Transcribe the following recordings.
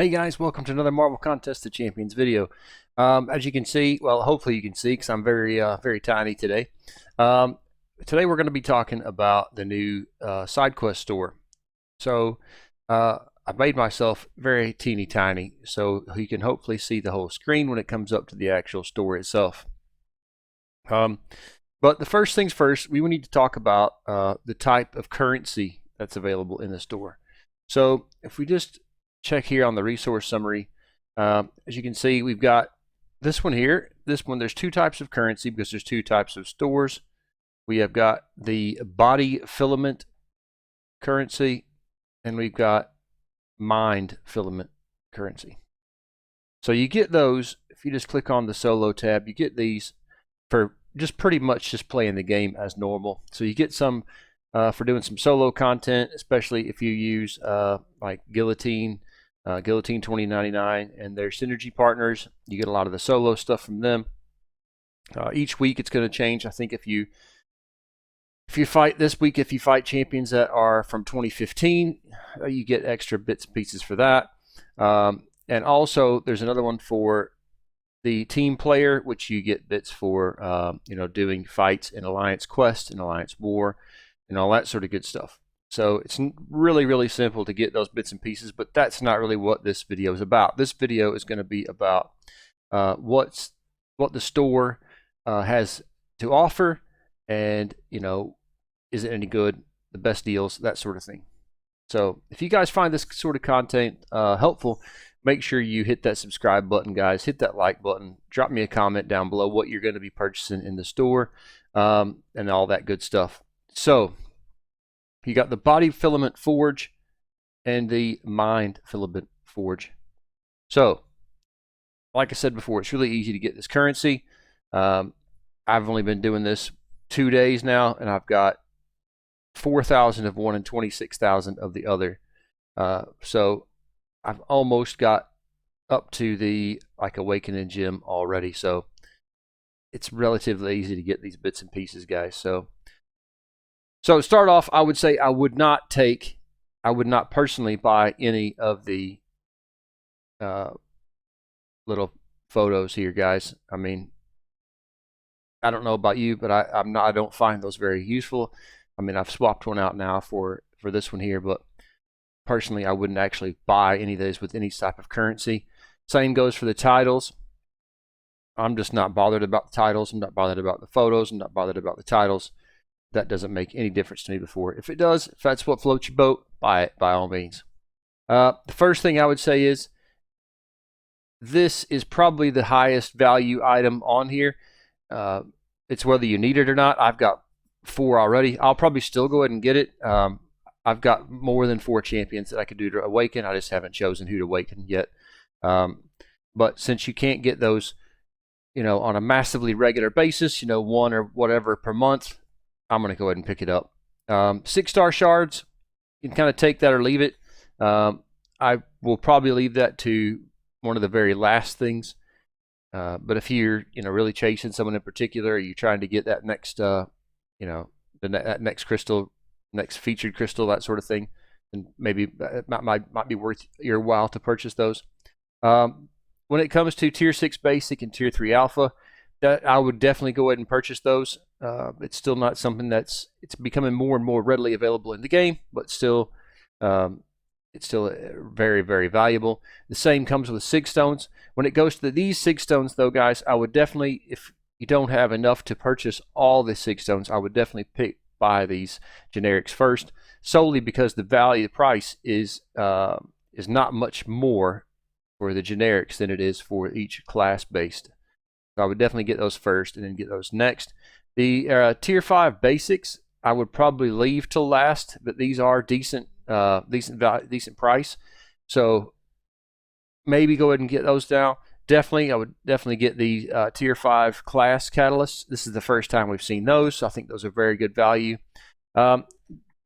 Hey guys, welcome to another Marvel Contest of Champions video. As you can see, well, hopefully you can see because I'm very tiny today. Today we're going to be talking about the new side quest store. So I made myself very teeny tiny so you can hopefully see the whole screen when it comes up to the actual store itself. But the first things first, we need to talk about the type of currency that's available in the store. So if we just check here on the resource summary, as you can see, we've got this one here. This one, there's two types of currency because there's two types of stores. We have got the body filament currency, and we've got mind filament currency. So you get those if you just click on the solo tab. You get these for just pretty much just playing the game as normal. So you get some for doing some solo content, especially if you use like Guillotine 2099 and their synergy partners. You get a lot of the solo stuff from them. Each week it's going to change. I think if you fight this week, if you fight champions that are from 2015, you get extra bits and pieces for that. And also there's another one for the team player, which you get bits for doing fights in Alliance Quest and Alliance War and all that sort of good stuff. So it's really simple to get those bits and pieces, but that's not really what this video is about. This video is going to be about what the store has to offer, and is it any good, the best deals, that sort of thing. So if you guys find this sort of content helpful, make sure you hit that subscribe button, guys. Hit that like button. Drop me a comment down below what you're going to be purchasing in the store and all that good stuff. So you got the body filament forge and the mind filament forge. So like I said before, it's really easy to get this currency. I've only been doing this 2 days now, and I've got 4,000 of one and 26,000 of the other. So I've almost got up to the Awakening gym already. So it's relatively easy to get these bits and pieces, guys. So to start off, I would say I would not personally buy any of the little photos here, guys. I mean, I don't know about you, but I don't find those very useful. I mean, I've swapped one out now for this one here, but personally, I wouldn't actually buy any of those with any type of currency. Same goes for the titles. I'm just not bothered about the titles. I'm not bothered about the photos. I'm not bothered about the titles. That doesn't make any difference to me before. If it does, if that's what floats your boat, buy it by all means. The first thing I would say is this is probably the highest value item on here. It's whether you need it or not. I've got 4 already. I'll probably still go ahead and get it. I've got more than 4 champions that I could do to awaken. I just haven't chosen who to awaken yet. But since you can't get those, on a massively regular basis, 1 or whatever per month, I'm going to go ahead and pick it up. 6-star shards, you can kind of take that or leave it. I will probably leave that to one of the very last things. But if you're, really chasing someone in particular, or you're trying to get that next, that next crystal, next featured crystal, that sort of thing, and maybe it might be worth your while to purchase those. When it comes to tier 6 basic and tier 3 alpha, that I would definitely go ahead and purchase those. It's still not something it's becoming more and more readily available in the game, but still, it's still very valuable. The same comes with 6 stones. When it goes to these 6 stones, though, guys, I would definitely, if you don't have enough to purchase all the 6 stones, I would definitely buy these generics first, solely because the price is not much more for the generics than it is for each class based. So I would definitely get those first and then get those next. The tier 5 basics I would probably leave till last, but these are decent price. So maybe go ahead and get those now. I would definitely get the tier 5 class catalysts. This is the first time we've seen those, so I think those are very good value. The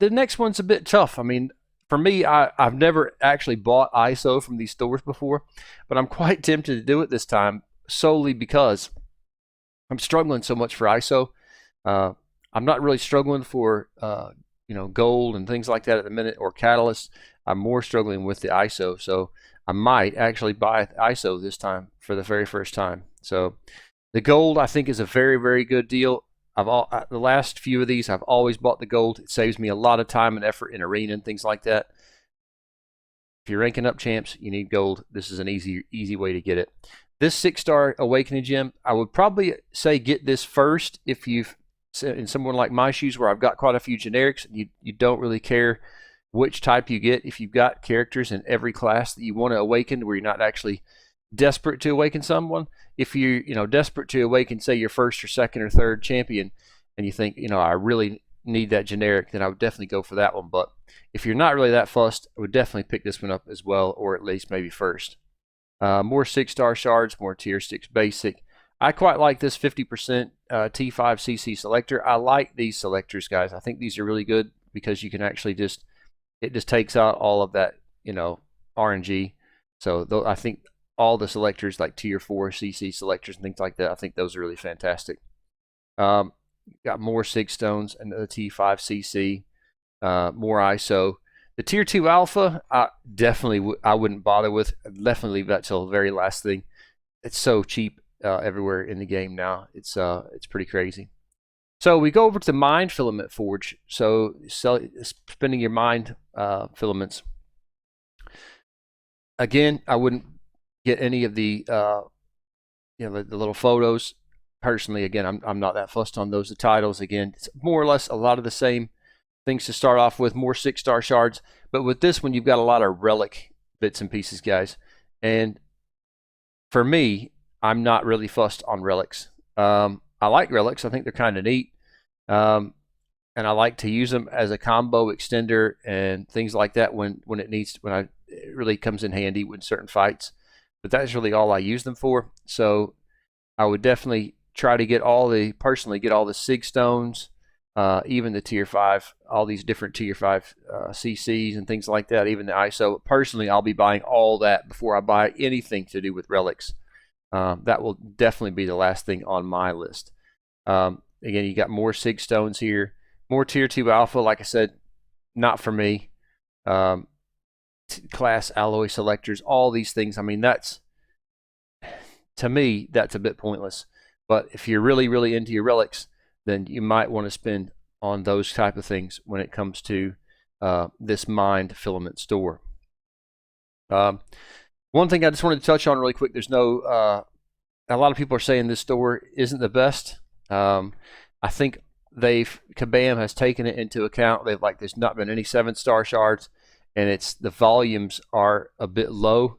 next one's a bit tough. I mean, for me, I've never actually bought ISO from these stores before, but I'm quite tempted to do it this time, solely because I'm struggling so much for ISO. I'm not really struggling for gold and things like that at the minute, or catalysts. I'm more struggling with the ISO, so I might actually buy ISO this time for the very first time. So the gold, I think, is a very, very good deal. The last few of these, I've always bought the gold. It saves me a lot of time and effort in arena and things like that. If you're ranking up champs, you need gold. This is an easy way to get it. This 6-star Awakening gem, I would probably say get this first if you've, in someone like my shoes where I've got quite a few generics, you don't really care which type you get. If you've got characters in every class that you want to awaken where you're not actually desperate to awaken someone, if you're desperate to awaken, say, your first or second or third champion, and you think, I really need that generic, then I would definitely go for that one. But if you're not really that fussed, I would definitely pick this one up as well, or at least maybe first. More 6-star shards, more tier 6 basic. I quite like this 50% T5CC selector. I like these selectors, guys. I think these are really good because you can actually it just takes out all of that, RNG. So I think all the selectors like tier 4 CC selectors and things like that, I think those are really fantastic. Got more 6 stones and the T5 CC, more ISO. The tier 2 alpha, I wouldn't bother with. I'd definitely leave that till the very last thing. It's so cheap everywhere in the game now. It's pretty crazy. So we go over to the Mind Filament Forge. So spending your Mind filaments. Again, I wouldn't get any of the the little photos. Personally, again, I'm not that fussed on those. The titles, again, it's more or less a lot of the same things to start off with. More 6-star shards, but with this one, you've got a lot of relic bits and pieces, guys. And for me, I'm not really fussed on relics. I like relics. I think they're kind of neat, and I like to use them as a combo extender and things like that when it really comes in handy with certain fights. But that's really all I use them for. So I would definitely try to personally get all the SIG stones, even the tier 5, all these different tier 5 CCs and things like that, even the ISO. Personally, I'll be buying all that before I buy anything to do with relics. That will definitely be the last thing on my list. Again, you got more SIG stones here, more tier 2 alpha. Like I said, not for me. Class alloy selectors, all these things. I mean, to me, that's a bit pointless. But if you're really, really into your relics, then you might want to spend on those type of things when it comes to this Mind Filament store. One thing I just wanted to touch on really quick, there's no, a lot of people are saying this store isn't the best. I think Kabam has taken it into account. There's not been any 7-star shards, and the volumes are a bit low.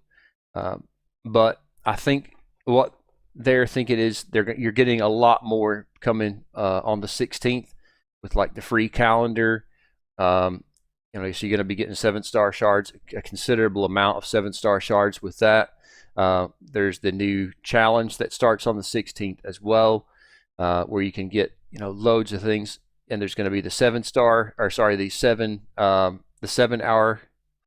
But I think what they're thinking is you're getting a lot more coming on the 16th with like the free calendar. So you're going to be getting 7-star shards, a considerable amount of 7-star shards with that. There's the new challenge that starts on the 16th as well, where you can get loads of things. And there's going to be the 7-hour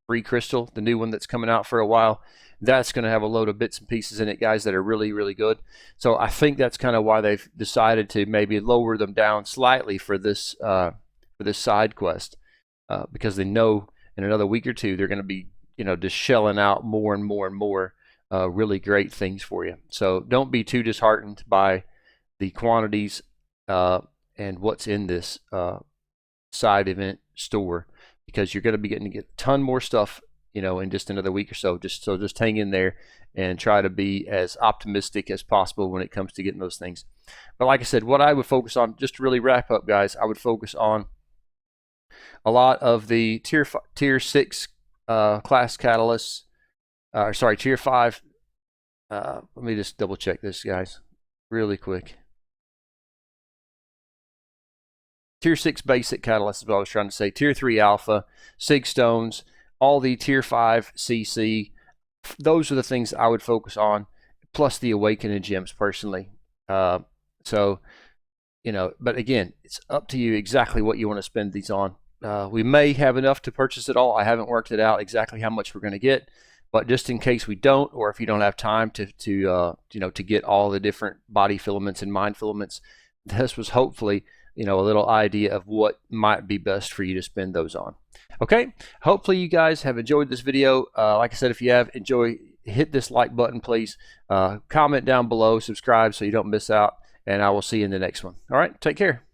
free crystal, the new one that's coming out for a while. That's going to have a load of bits and pieces in it, guys, that are really, really good. So I think that's kind of why they've decided to maybe lower them down slightly for this side quest, because they know in another week or two they're going to be just shelling out more and more and more really great things for you. So don't be too disheartened by the quantities and what's in this side event store, because you're going to be getting a ton more stuff in just another week or so. Just hang in there and try to be as optimistic as possible when it comes to getting those things. But like I said, what I would focus on, just to really wrap up, guys, I would focus on a lot of the tier 6 class catalysts. Tier 5. Let me just double check this, guys, really quick. Tier 6 basic catalyst is what I was trying to say. Tier 3 alpha, SIG stones, all the tier 5 CC. Those are the things I would focus on, plus the awakening gems personally. But again, it's up to you exactly what you want to spend these on. We may have enough to purchase it all. I haven't worked it out exactly how much we're going to get, but just in case we don't, or if you don't have time to get all the different body filaments and mind filaments, this was hopefully a little idea of what might be best for you to spend those on. Okay, hopefully you guys have enjoyed this video. Like I said, if you have hit this like button, please. Comment down below, subscribe so you don't miss out, and I will see you in the next one. All right, take care.